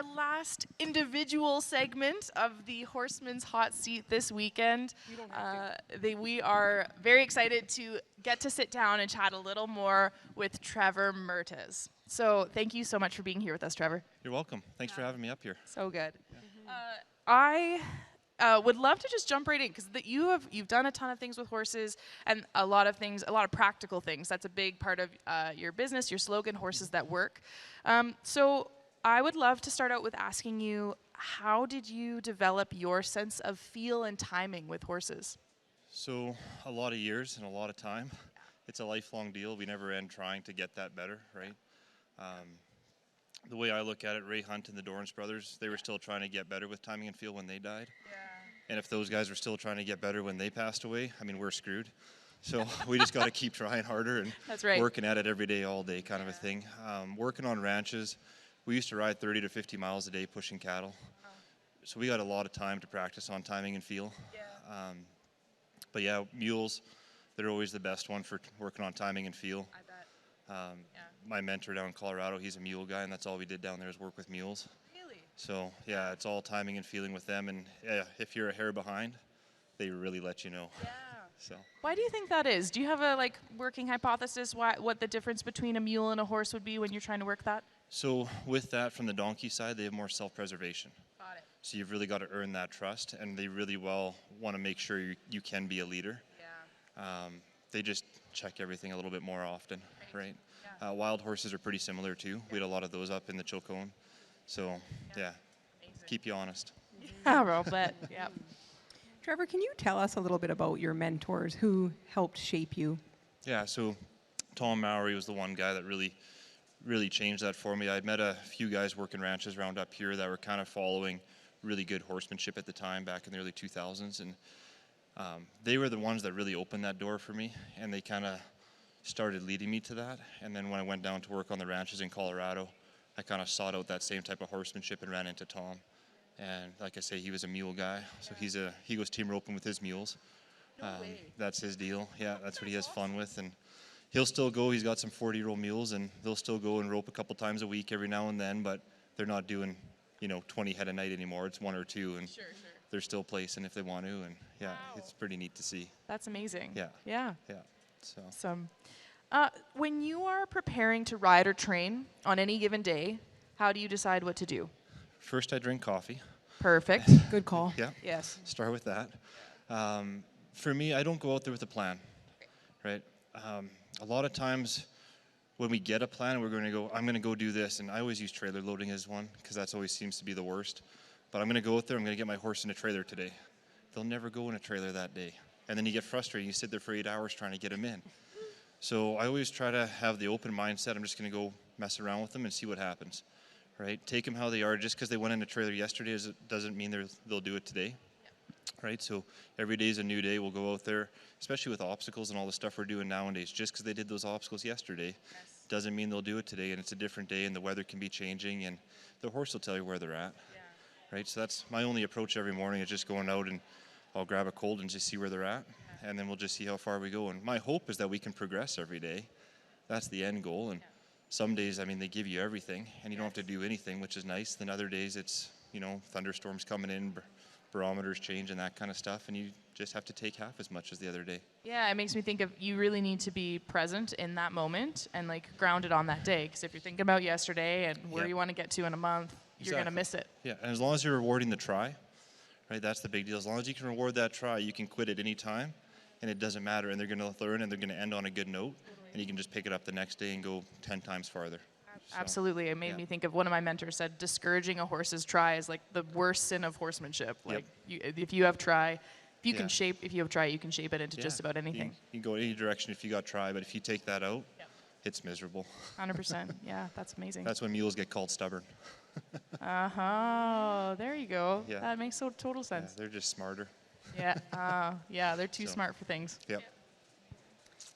our last individual segment of the Horseman's Hot Seat this weekend. We are very excited to get to sit down and chat a little more with Trevor Mertes. So thank you so much for being here with us, Trevor. You're welcome. Thanks for having me up here. So good. I would love to just jump right in because you've done a ton of things with horses and a lot of practical things. That's a big part of your business, your slogan, horses that work. So I would love to start out with asking you, how did you develop your sense of feel and timing with horses? So a lot of years and a lot of time. It's a lifelong deal. We never end trying to get that better, right? The way I look at it, Ray Hunt and the Dorrance brothers, they were still trying to get better with timing and feel when they died. Yeah. And if those guys were still trying to get better when they passed away, I mean, we're screwed. So we just got to keep trying harder and That's right. working at it every day, all day kind of a thing. Working on ranches, we used to ride 30 to 50 miles a day pushing cattle. So we got a lot of time to practice on timing and feel. Yeah. But yeah, mules, they're always the best one for working on timing and feel. I bet. My mentor down in Colorado, he's a mule guy, and that's all we did down there is work with mules. Really? So yeah, it's all timing and feeling with them, and if you're a hair behind, they really let you know. Yeah. So. Why do you think that is? Do you have a working hypothesis what the difference between a mule and a horse would be when you're trying to work that? So with that, from the donkey side, they have more self-preservation. Got it. So you've really got to earn that trust, and they really well want to make sure you can be a leader. Yeah. They just check everything a little bit more often, right? Yeah. Wild horses are pretty similar too. Yeah. We had a lot of those up in the Chilcone. So yeah, keep you honest. Yeah, I'll bet. Yeah. Trevor, can you tell us a little bit about your mentors who helped shape you? Yeah, so Tom Mowry was the one guy that really changed that for me. I'd met a few guys working ranches around up here that were kind of following really good horsemanship at the time back in the early 2000s, and they were the ones that really opened that door for me, and they kind of started leading me to that. And then when I went down to work on the ranches in Colorado, I kind of sought out that same type of horsemanship and ran into Tom. And like I say, he was a mule guy, so he goes team roping with his mules. That's his deal. Yeah, that's what he has fun with, and he'll still go. He's got some 40-year-old mules, and they'll still go and rope a couple times a week every now and then, but they're not doing 20 head a night anymore. It's one or two, and Sure. they're still placing if they want to, and yeah, Wow. It's pretty neat to see. That's amazing. Yeah. Yeah. Yeah. So. Awesome. When you are preparing to ride or train on any given day, how do you decide what to do? First, I drink coffee. Perfect. Good call. Yeah. Yes. Start with that. For me, I don't go out there with a plan, right? A lot of times when we get a plan, I'm going to go do this, and I always use trailer loading as one because that's always seems to be the worst. But I'm going to go out there, I'm going to get my horse in a trailer today. They'll never go in a trailer that day. And then you get frustrated. You sit there for 8 hours trying to get them in. So I always try to have the open mindset. I'm just going to go mess around with them and see what happens, right? Take them how they are. Just because they went in a trailer yesterday doesn't mean they'll do it today, right? So every day is a new day. We'll go out there, especially with obstacles and all the stuff we're doing nowadays. Just because they did those obstacles yesterday doesn't mean they'll do it today, and it's a different day, and the weather can be changing, and the horse will tell you where they're at, right? So that's my only approach every morning is just going out, and I'll grab a cold and just see where they're at, and then we'll just see how far we go. And my hope is that we can progress every day. That's the end goal. And some days, they give you everything, and you don't have to do anything, which is nice. Then other days, it's, thunderstorms coming in, barometers change and that kind of stuff, and you just have to take half as much as the other day. Yeah, it makes me think of you really need to be present in that moment and grounded on that day. Because if you're thinking about yesterday and where you want to get to in a month, you're going to miss it. Yeah, and as long as you're rewarding the try, right, that's the big deal. As long as you can reward that try, you can quit at any time, and it doesn't matter, and they're going to learn, and they're going to end on a good note, and you can just pick it up the next day and go 10 times farther. Absolutely. It made me think of one of my mentors said, discouraging a horse's try is the worst sin of horsemanship. If you have try, if you have try, you can shape it into just about anything. You can go any direction if you got try, but if you take that out, it's miserable. 100%. Yeah, that's amazing. That's when mules get called stubborn. There you go. Yeah. That makes total sense. Yeah, they're just smarter. Yeah, they're too smart for things. Yep.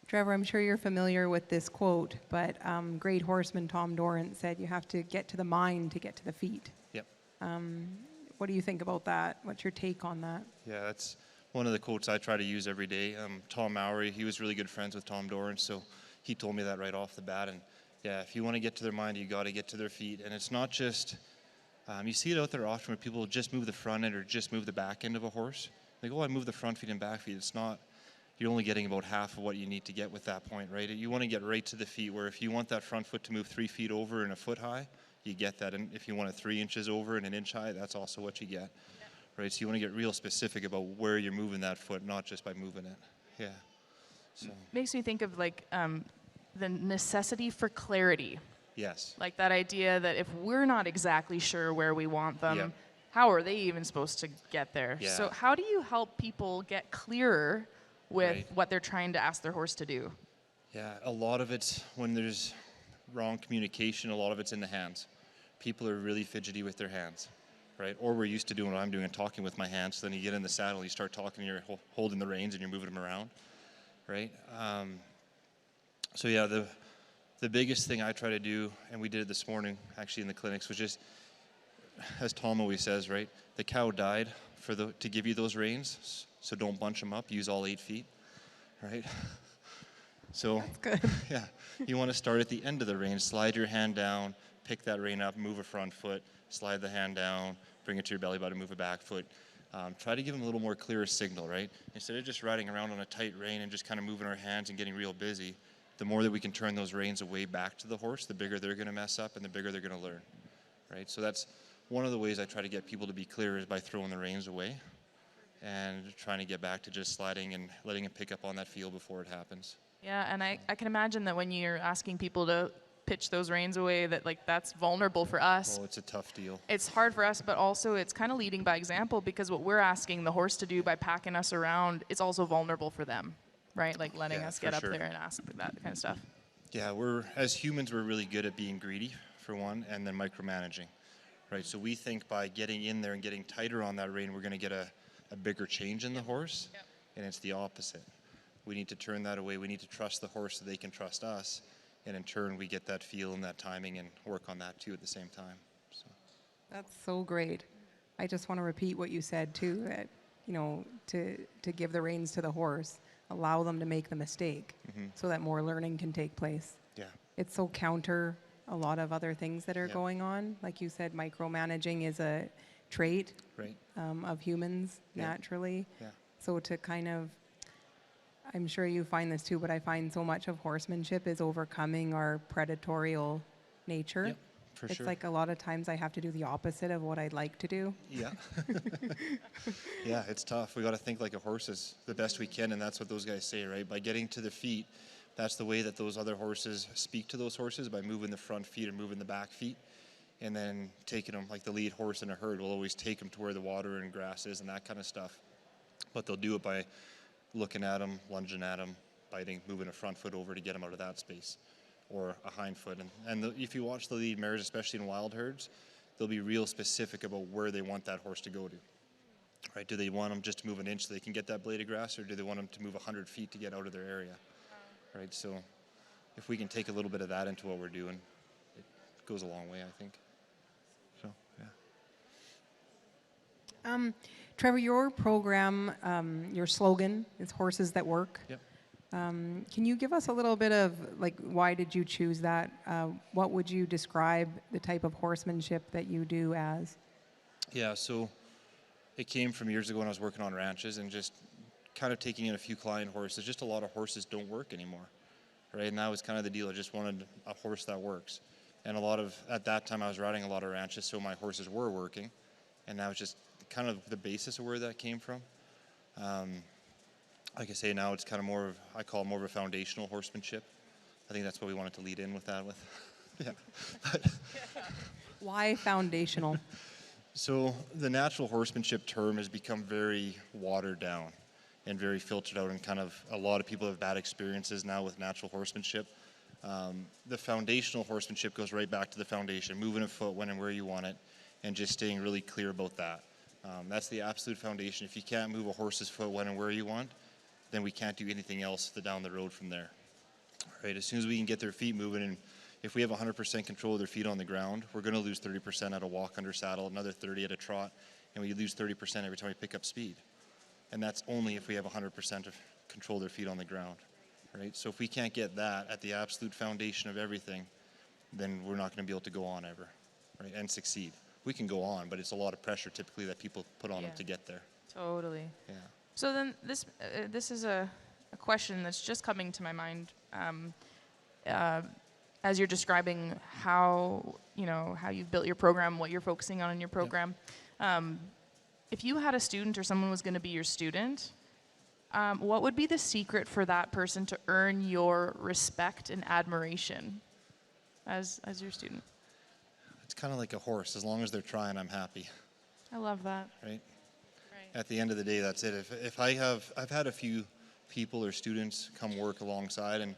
Trevor, I'm sure you're familiar with this quote, but great horseman Tom Dorrance said you have to get to the mind to get to the feet. Yep. What do you think about that? What's your take on that? Yeah, that's one of the quotes I try to use every day. Tom Mowry, he was really good friends with Tom Dorrance, so he told me that right off the bat. And yeah, if you want to get to their mind, you got to get to their feet. And it's not just You see it out there often where people just move the front end or just move the back end of a horse. They go, oh, I move the front feet and back feet. It's not, you're only getting about half of what you need to get with that point, right? You want to get right to the feet, where if you want that front foot to move 3 feet over and a foot high, you get that. And if you want it 3 inches over and an inch high, that's also what you get, right? So you want to get real specific about where you're moving that foot, not just by moving it. Yeah. So. Makes me think of like the necessity for clarity. Yes. Like that idea that if we're not exactly sure where we want them, Yep. how are they even supposed to get there? Yeah. So how do you help people get clearer with Right. what they're trying to ask their horse to do? Yeah, a lot of it's when there's wrong communication, a lot of it's in the hands. People are really fidgety with their hands, right? Or we're used to doing what I'm doing and talking with my hands. So then you get in the saddle, you start talking, you're holding the reins and you're moving them around, right? So yeah, the biggest thing I try to do, and we did it this morning actually in the clinics, was just, as Tom always says, right? The cow died to give you those reins, so don't bunch them up. Use all 8 feet, right? So That's good. yeah, you want to start at the end of the rein. Slide your hand down, pick that rein up, move a front foot, slide the hand down, bring it to your belly button, move a back foot. Try to give them a little more clearer signal, right? Instead of just riding around on a tight rein and just kind of moving our hands and getting real busy, the more that we can turn those reins away back to the horse, the bigger they're going to mess up and the bigger they're going to learn, right? So that's one of the ways I try to get people to be clear, is by throwing the reins away and trying to get back to just sliding and letting them pick up on that feel before it happens. Yeah, and I can imagine that when you're asking people to pitch those reins away, that like that's vulnerable for us. Oh, it's a tough deal. It's hard for us, but also it's kind of leading by example, because what we're asking the horse to do by packing us around, it's also vulnerable for them, right? Like letting Yeah, us for get sure. up there and ask that kind of stuff. Yeah, as humans, we're really good at being greedy, for one, and then micromanaging, right? So we think by getting in there and getting tighter on that rein, we're going to get a bigger change in the horse, and it's the opposite. We need to turn that away. We need to trust the horse so they can trust us, and in turn, we get that feel and that timing and work on that too at the same time. So. That's so great. I just want to repeat what you said too, that, to give the reins to the horse, allow them to make the mistake so that more learning can take place. Yeah. It's so counter a lot of other things that are going on. Like you said, micromanaging is a trait Right. of humans Yeah. naturally. Yeah. So to kind of, I'm sure you find this too, but I find so much of horsemanship is overcoming our predatorial nature. Yep, for It's sure. like a lot of times I have to do the opposite of what I'd like to do. Yeah. Yeah, it's tough. We got to think like a horse is the best we can, and that's what those guys say, right? By getting to the feet, that's the way that those other horses speak to those horses, by moving the front feet or moving the back feet, and then taking them, like the lead horse in a herd will always take them to where the water and grass is and that kind of stuff. But they'll do it by looking at them, lunging at them, biting, moving a front foot over to get them out of that space, or a hind foot. If you watch the lead mares, especially in wild herds, they'll be real specific about where they want that horse to go to. Right? Do they want them just to move an inch so they can get that blade of grass, or do they want them to move 100 feet to get out of their area? Right? So if we can take a little bit of that into what we're doing, it goes a long way, I think. So, yeah. Trevor, your program, your slogan is Horses That Work. Yep. Can you give us a little bit of, like, why did you choose that? What would you describe the type of horsemanship that you do as? Yeah, so it came from years ago when I was working on ranches and just kind of taking in a few client horses. Just a lot of horses don't work anymore, right? And that was kind of the deal. I just wanted a horse that works. And at that time I was riding a lot of ranches, so my horses were working. And that was just kind of the basis of where that came from. Like I say, now it's kind of I call it more of a foundational horsemanship. I think that's what we wanted to lead in with that. Yeah. Why foundational? So the natural horsemanship term has become very watered down and very filtered out, and kind of a lot of people have bad experiences now with natural horsemanship. The foundational horsemanship goes right back to the foundation, moving a foot when and where you want it, and just staying really clear about that. That's the absolute foundation. If you can't move a horse's foot when and where you want, then we can't do anything else down the road from there. Right? As soon as we can get their feet moving, and if we have 100% control of their feet on the ground, we're going to lose 30% at a walk under saddle, another 30 at a trot, and we lose 30% every time we pick up speed. And that's only if we have 100% of control of their feet on the ground. Right? So if we can't get that at the absolute foundation of everything, then we're not going to be able to go on ever, right, and succeed. we can go on, but it's a lot of pressure typically that people put on them Yeah. to get there. Totally. Yeah. So then this is a question that's just coming to my mind as you're describing how you've built your program, what you're focusing on in your program. If you had a student or someone was going to be your student, what would be the secret for that person to earn your respect and admiration as your student? It's kind of like a horse. As long as they're trying, I'm happy, I love that. right? At the end of the day, that's it. If I've had a few people or students come work alongside, and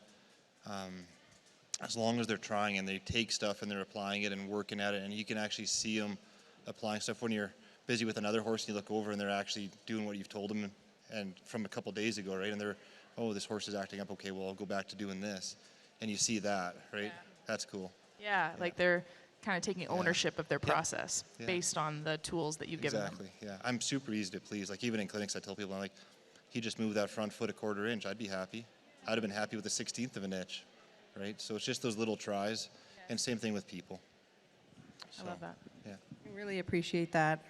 as long as they're trying and they take stuff and they're applying it and working at it, and you can actually see them applying stuff when you're busy with another horse and you look over and they're actually doing what you've told them and from a couple days ago, right? And they're, oh, this horse is acting up. Okay, well, I'll go back to doing this. And you see that, right? Yeah. That's cool. Yeah, like they're kind of taking ownership of their process Yeah. based on the tools that you've given them. Exactly, yeah. I'm super easy to please. Like even in clinics, I tell people, I'm like, he just moved that front foot a 1/4 inch. I'd be happy. I'd have been happy with a 1/16 of an inch, right? So it's just those little tries, and same thing with people. I love that. Yeah. I really appreciate that.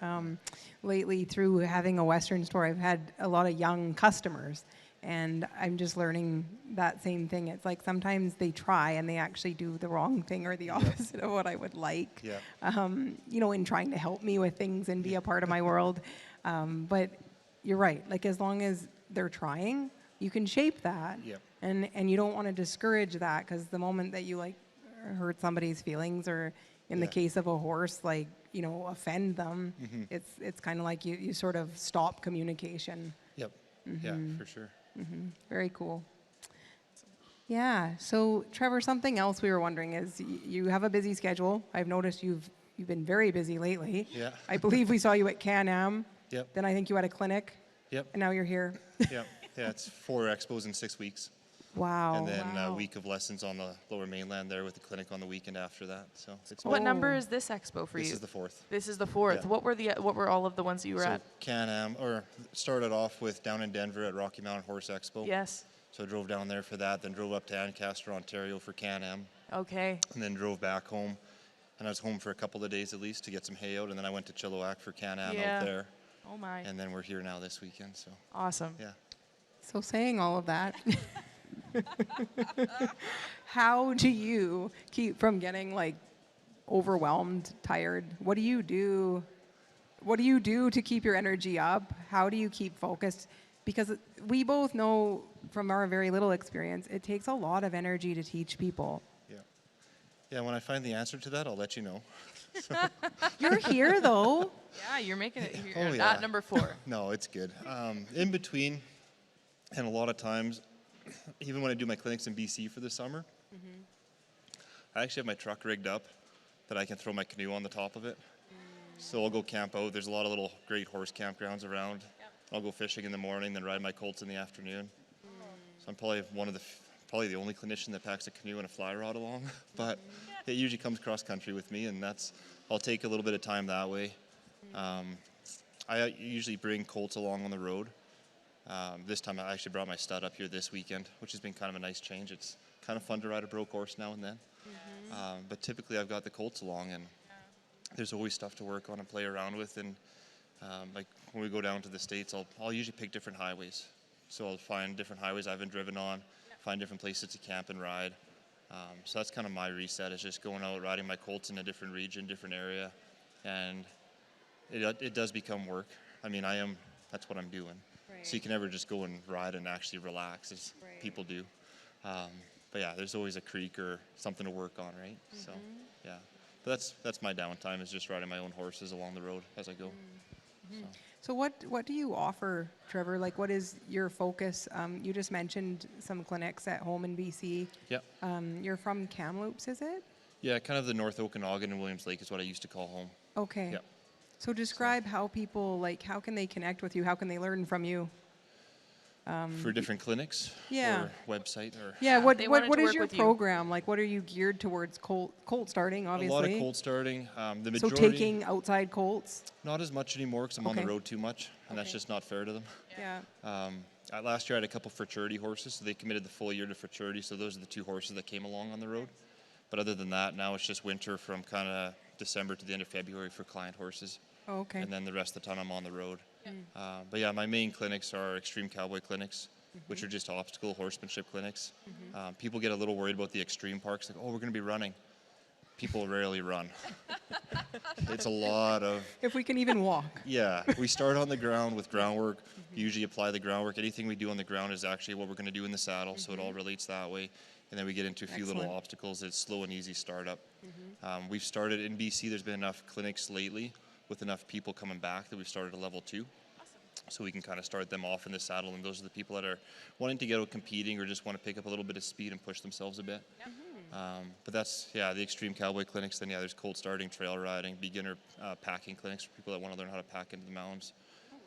Lately, through having a Western store, I've had a lot of young customers, and I'm just learning that same thing. It's like sometimes they try and they actually do the wrong thing or the opposite of what I would like, Yeah. in trying to help me with things and be a part of my world. But you're right. Like as long as they're trying, you can shape that. Yep. And you don't want to discourage that, because the moment that you hurt somebody's feelings, or in the Yeah. case of a horse, offend them, it's kind of like you sort of stop communication. Yep. Yeah, for sure. Very cool. Yeah. So Trevor, something else we were wondering is you have a busy schedule. I've noticed you've been very busy lately. Yeah. I believe we saw you at Can-Am. Yep. Then I think you had a clinic. Yep. And now you're here. Yep. Yeah, it's 4 expos in 6 weeks. Wow. And then wow. a week of lessons on the lower mainland there with the clinic on the weekend after that. So it's What number Oh. is this expo for this you? is the 4th. This is the 4th. Yeah. What were all of the ones that you were So at? Can-Am, or started off with down in Denver at Rocky Mountain Horse Expo. Yes. So I drove down there for that, then drove up to Ancaster, Ontario for Can-Am, Okay. and then drove back home. And I was home for a couple of days at least to get some hay out, and then I went to Chilliwack for Can-Am Yeah. out there. Oh my. And then we're here now this weekend, so Awesome. yeah. So saying all of that, how do you keep from getting overwhelmed, tired? What do you do? What do you do to keep your energy up? How do you keep focused? Because we both know from our very little experience, it takes a lot of energy to teach people. Yeah. Yeah, when I find the answer to that, I'll let you know. You're here though. Yeah, you're making it. You're Oh, at yeah. number 4. No, it's good. In between, and a lot of times, even when I do my clinics in BC for the summer, I actually have my truck rigged up that I can throw my canoe on the top of it. So I'll go camp out. There's a lot of little great horse campgrounds around. I'll go fishing in the morning, then ride my colts in the afternoon. So I'm probably probably the only clinician that packs a canoe and a fly rod along. But it usually comes cross country with me, and I'll take a little bit of time that way. I usually bring colts along on the road. This time I actually brought my stud up here this weekend, which has been kind of a nice change. It's kind of fun to ride a broke horse now and then. But typically I've got the colts along, and there's always stuff to work on and play around with. And like when we go down to the States, I'll usually pick different highways. So I'll find different highways I haven't driven on, find different places to camp and ride. So that's kind of my reset, is just going out, riding my colts in a different region, different area. And it does become work. I mean, that's what I'm doing. So you can never just go and ride and actually relax, as people do. But yeah, there's always a creek or something to work on, right? So yeah, but that's my downtime, is just riding my own horses along the road as I go. So what do you offer, Trevor? What is your focus? You just mentioned some clinics at home in BC. Yep. You're from Kamloops, is it? Yeah, kind of the North Okanagan and Williams Lake is what I used to call home. Okay. Yep. So describe how people, how can they connect with you? How can they learn from you? For different clinics? Yeah. Or website? Or Yeah, they wanted what to is work your with you. program? What are you geared towards? Colt starting, obviously. a lot of colt starting. The So majority, taking outside colts? not as much anymore because I'm on Okay. the road too much, and that's Okay. just not fair to them. Yeah. Last year I had a couple futurity horses, so they committed the full year to futurity, so those are the 2 horses that came along on the road. But other than that, now it's just winter from kind of December to the end of February for client horses. Oh, okay. And then the rest of the time I'm on the road. But yeah, my main clinics are extreme cowboy clinics, which are just obstacle horsemanship clinics. People get a little worried about the extreme parks, like, oh, we're going to be running. People rarely run. It's a lot of... If we can even walk. Yeah, we start on the ground with groundwork, usually apply the groundwork. Anything we do on the ground is actually what we're going to do in the saddle, so it all relates that way. And then we get into a few little obstacles. It's slow and easy startup. We've started in BC, there's been enough clinics lately with enough people coming back that we've started a level 2. So we can kind of start them off in the saddle, and those are the people that are wanting to get out competing or just want to pick up a little bit of speed and push themselves a bit. But that's, yeah, the extreme cowboy clinics. Then, yeah, there's cold starting, trail riding, beginner packing clinics for people that want to learn how to pack into the mountains.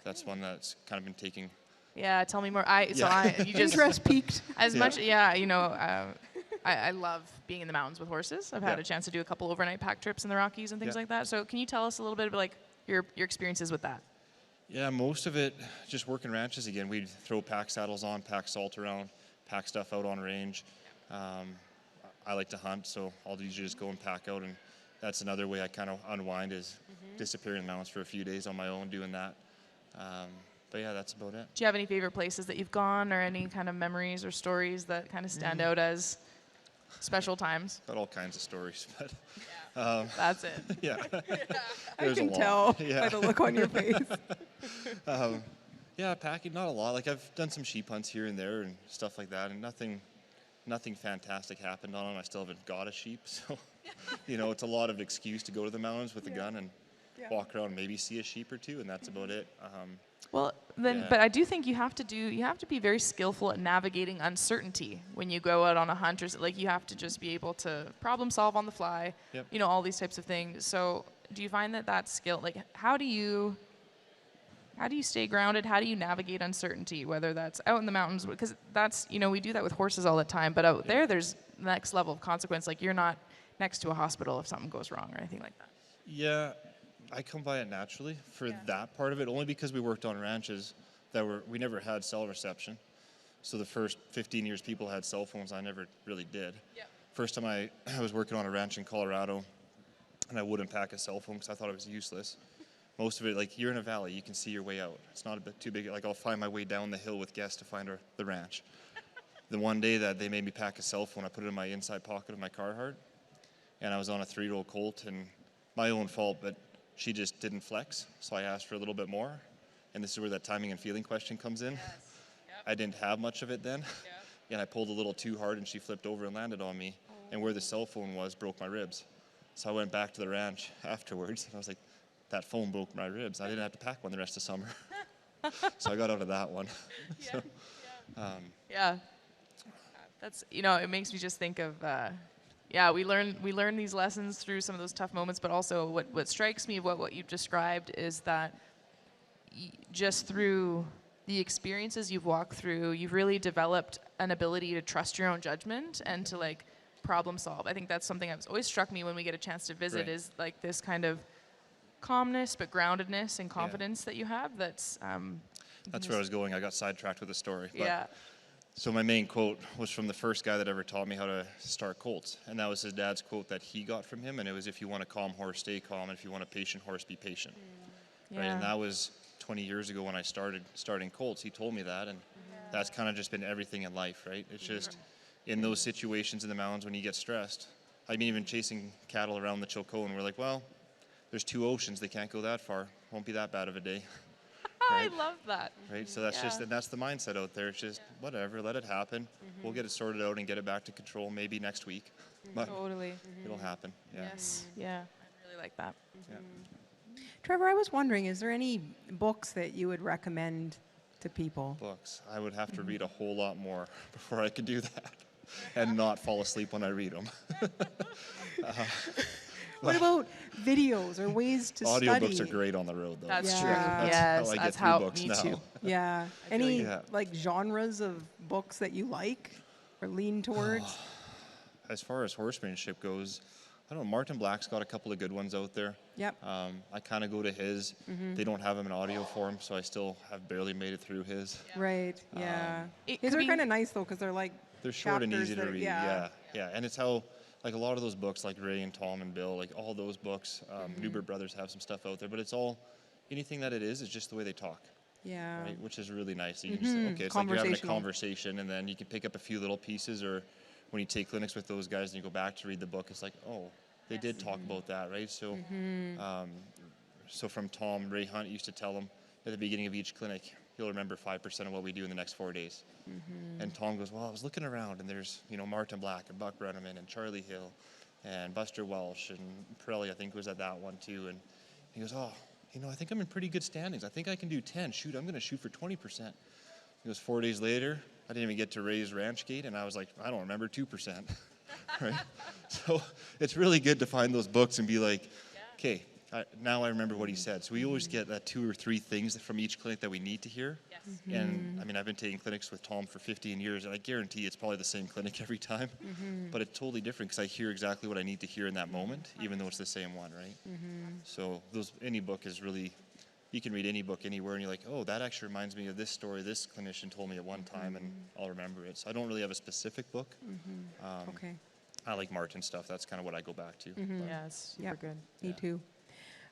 That's one that's kind of been taking... Yeah, tell me more. You just Interest peaked. as much. Yeah, you know, I love being in the mountains with horses. I've had a chance to do a couple overnight pack trips in the Rockies and things like that. So can you tell us a little bit about like your experiences with that? Yeah, most of it just working ranches again. We'd throw pack saddles on, pack salt around, pack stuff out on range. I like to hunt, so I'll usually just go and pack out, and that's another way I kind of unwind is disappearing in the mountains for a few days on my own doing that. But yeah, that's about it. Do you have any favorite places that you've gone, or any kind of memories or stories that kind of stand out as special times? Got all kinds of stories, but That's it. yeah. I can tell Yeah. by the look on your face. Yeah, packing, not a lot. Like I've done some sheep hunts here and there and stuff like that, and nothing fantastic happened on them. I still haven't got a sheep, so you know, it's a lot of excuse to go to the mountains with a gun and walk around, maybe see a sheep or two, and that's about it. Well, then, but I do think you have to be very skillful at navigating uncertainty when you go out on a hunt, or like you have to just be able to problem solve on the fly, you know, all these types of things. So do you find that skill, like how do you stay grounded? How do you navigate uncertainty, whether that's out in the mountains? Because that's, you know, we do that with horses all the time, but out there's the next level of consequence. Like you're not next to a hospital if something goes wrong or anything like that. Yeah, I come by it naturally for that part of it, only because we worked on ranches we never had cell reception. So the first 15 years people had cell phones, I never really did. First time I was working on a ranch in Colorado, and I wouldn't pack a cell phone because I thought it was useless. Most of it, like you're in a valley, you can see your way out. It's not a bit too big. Like I'll find my way down the hill with guests to find the ranch. The one day that they made me pack a cell phone, I put it in my inside pocket of my Carhartt, and I was on a 3-year-old colt, and my own fault, but she just didn't flex, so I asked for a little bit more, and this is where that timing and feeling question comes in. I didn't have much of it then, and I pulled a little too hard, and she flipped over and landed on me, and where the cell phone was broke my ribs. So I went back to the ranch afterwards, and I was like, that phone broke my ribs. I didn't have to pack one the rest of summer. So I got out of that one. That's, you know, it makes me just think of, we learn these lessons through some of those tough moments, but also what strikes me of what you've described is that just through the experiences you've walked through, you've really developed an ability to trust your own judgment and to like problem solve. I think that's something that's always struck me when we get a chance to visit is like this kind of calmness but groundedness and confidence that you have. That's where I was going. I got sidetracked with a story. But so my main quote was from the first guy that ever taught me how to start colts, and that was his dad's quote that he got from him, and it was, if you want a calm horse, stay calm, and if you want a patient horse, be patient. Right? And that was 20 years ago when I starting colts. He told me that, and that's kind of just been everything in life, right? It's just in those situations in the mountains when you get stressed. I mean, even chasing cattle around the Chilco, and we're like, well, there's 2 oceans, they can't go that far. Won't be that bad of a day. Right? I love that. Right, so that's just, and that's the mindset out there. It's just whatever, let it happen. We'll get it sorted out and get it back to control maybe next week. But totally. It'll happen. Yeah. Yes. Yeah. I really like that. Trevor, I was wondering, is there any books that you would recommend to people? Books. I would have to read a whole lot more before I could do that and not fall asleep when I read them. What about videos or ways to study? Audiobooks are great on the road, though. That's true. Yeah. How I get how through books me now. too. Yeah. Any like genres of books that you like or lean towards? As far as horsemanship goes, I don't know, Martin Black's got a couple of good ones out there. Yep. I kind of go to his. They don't have him in audio form, so I still have barely made it through his. Right, yeah. It His could are be- kind of nice, though, because they're like They're short and chapters easy to that- read. yeah. Yeah. And it's how like a lot of those books, like Ray and Tom and Bill, like all those books, Newbert Brothers have some stuff out there, but it's all, anything that it is just the way they talk. Yeah. Right, which is really nice. You can just, okay, it's like you're having a conversation, and then you can pick up a few little pieces, or when you take clinics with those guys and you go back to read the book, it's like, oh, they did talk about that, right? So, so from Tom, Ray Hunt used to tell them at the beginning of each clinic, you'll remember 5% of what we do in the next 4 days. And Tom goes, well, I was looking around, and there's, you know, Martin Black and Buck Brenneman and Charlie Hill and Buster Welsh and Pirelli, I think, was at that one too. And he goes, oh, you know, I think I'm in pretty good standings. I think I can do 10. Shoot, I'm going to shoot for 20%. He goes, 4 days later, I didn't even get to Ray's ranch gate, and I was like, I don't remember 2%. Right? So it's really good to find those books and be like, okay, now I remember what he said. So we always get 2 or 3 things from each clinic that we need to hear. Yes. And I mean, I've been taking clinics with Tom for 15 years, and I guarantee it's probably the same clinic every time. But it's totally different because I hear exactly what I need to hear in that moment, even though it's the same one, right? So any book is really, you can read any book anywhere, and you're like, oh, that actually reminds me of this story this clinician told me at one time, and I'll remember it. So I don't really have a specific book. Okay. I like Martin stuff. That's kind of what I go back to. Yeah, it's super good. Me too.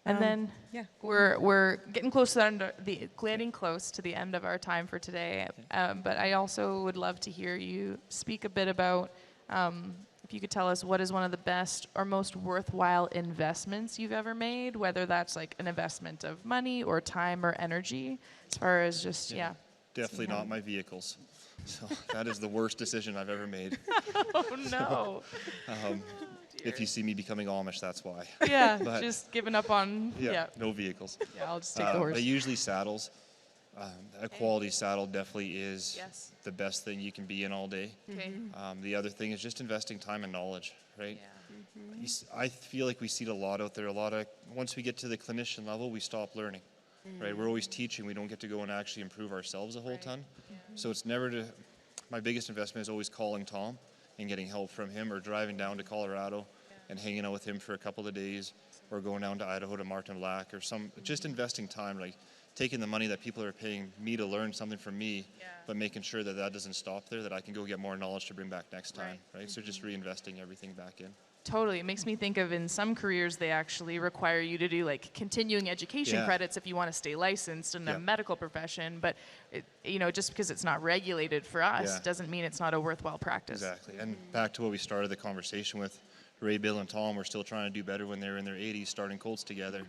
And then yeah, we're getting close to getting close to the end of our time for today. But I also would love to hear you speak a bit about if you could tell us what is one of the best or most worthwhile investments you've ever made, whether that's like an investment of money or time or energy, as far as just Definitely not my vehicles. So that is the worst decision I've ever made. Oh no. If you see me becoming Amish, that's why. Yeah, But- just giving up on No vehicles. Yeah, I'll just take the horse. But usually saddles. A quality saddle definitely is Yes. the best thing you can be in all day. Okay. The other thing is just investing time and knowledge, right? I feel like we see it a lot out there. Once we get to the clinician level, we stop learning, right? We're always teaching. We don't get to go and actually improve ourselves a whole ton. So it's my biggest investment is always calling Tom and getting help from him, or driving down to Colorado and hanging out with him for a couple of days, or going down to Idaho to Martin Black, or just investing time, like taking the money that people are paying me to learn something from me, but making sure that doesn't stop there, that I can go get more knowledge to bring back next time, right? So just reinvesting everything back in. Totally. It makes me think of, in some careers, they actually require you to do like continuing education credits if you want to stay licensed in a medical profession. But, just because it's not regulated for us doesn't mean it's not a worthwhile practice. Exactly. And back to what we started the conversation with, Ray, Bill, and Tom were still trying to do better when they were in their 80s starting colts together.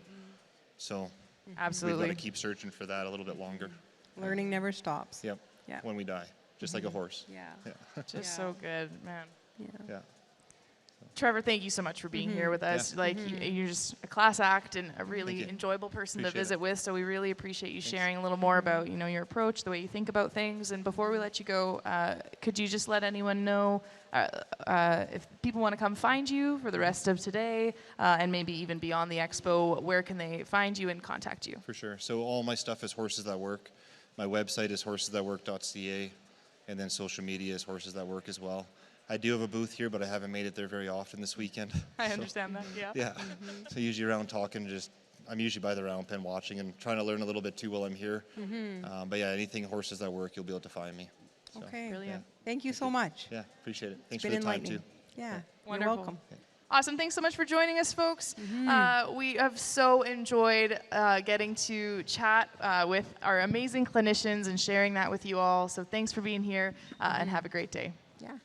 So Absolutely. we've got to keep searching for that a little bit longer. Learning never stops. Yep. Yeah. When we die, just like a horse. Yeah. Just so good, man. Yeah. Trevor, thank you so much for being here with us. Yeah. Like, you're just a class act and a really Thank you. enjoyable person Appreciate to visit it. with. So we really appreciate you sharing a little more about, your approach, the way you think about things. And before we let you go, could you just let anyone know if people want to come find you for the rest of today, and maybe even beyond the expo, where can they find you and contact you? For sure. So all my stuff is Horses That Work. My website is horsesthatwork.ca, and then social media is Horses That Work as well. I do have a booth here, but I haven't made it there very often this weekend. I So, understand that, yeah. Yeah. So usually around talking, I'm usually by the round pen watching and trying to learn a little bit too while I'm here. But yeah, anything Horses That Work, you'll be able to find me. So, Okay. Brilliant. Thank you so much. Yeah, appreciate it. Thanks It's for been the time enlightening. too. Yeah. Wonderful. You're welcome. Awesome. Thanks so much for joining us, folks. We have so enjoyed getting to chat with our amazing clinicians and sharing that with you all. So thanks for being here, and have a great day. Yeah.